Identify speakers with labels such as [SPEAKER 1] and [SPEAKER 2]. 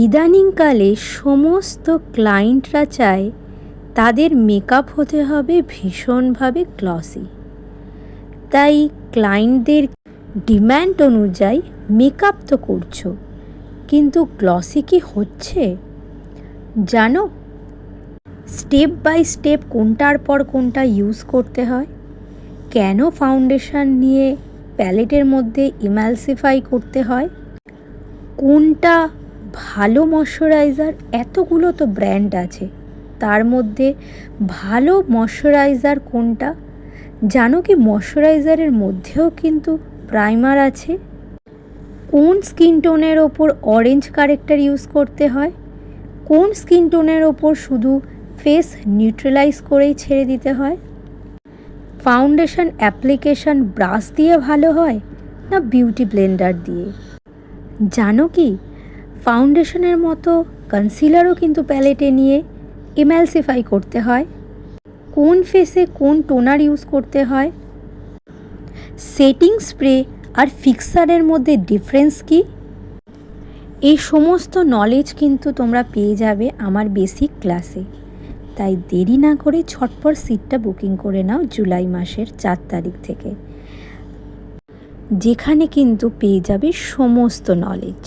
[SPEAKER 1] ইদানিংকালে সমস্ত ক্লায়েন্টরা চায় তাদের মেকআপ হতে হবে ভীষণভাবে গ্লসি। তাই ক্লায়েন্টদের ডিম্যান্ড অনুযায়ী মেকআপ তো করছো, কিন্তু গ্লসি কি হচ্ছে জানো? স্টেপ বাই স্টেপ কোনটার পর কোনটা ইউজ করতে হয়, কেন ফাউন্ডেশন নিয়ে প্যালেটের মধ্যে ইমালসিফাই করতে হয়, কোনটা ভালো ময়শ্চারাইজার, এতগুলো তো ব্র্যান্ড আছে, তার মধ্যে ভালো ময়শ্চারাইজার কোনটা জানো কি? ময়শ্চারাইজারের মধ্যেও কিন্তু প্রাইমার আছে। কোন স্কিন টোনের ওপর অরেঞ্জ কারেক্টার ইউজ করতে হয়, কোন স্কিন টোনের ওপর শুধু ফেস নিউট্রালাইজ করেই ছেড়ে দিতে হয়, ফাউন্ডেশন অ্যাপ্লিকেশন ব্রাশ দিয়ে ভালো হয় না বিউটি ব্লেন্ডার দিয়ে। জানো কি, ফাউন্ডেশনের মতো কনসিলারও কিন্তু প্যালেটে নিয়ে ইমালসিফাই করতে হয়। কোন ফেসে কোন টোনার ইউজ করতে হয়, সেটিং স্প্রে আর ফিক্সারের মধ্যে ডিফারেন্স কি, এই সমস্ত নলেজ কিন্তু তোমরা পেয়ে যাবে আমার বেসিক ক্লাসে। তাই দেরি না করে ঝটপট সিটটা বুকিং করে নাও জুলাই মাসের 4 তারিখ থেকে, যেখানে কিন্তু পেয়ে যাবে সমস্ত নলেজ।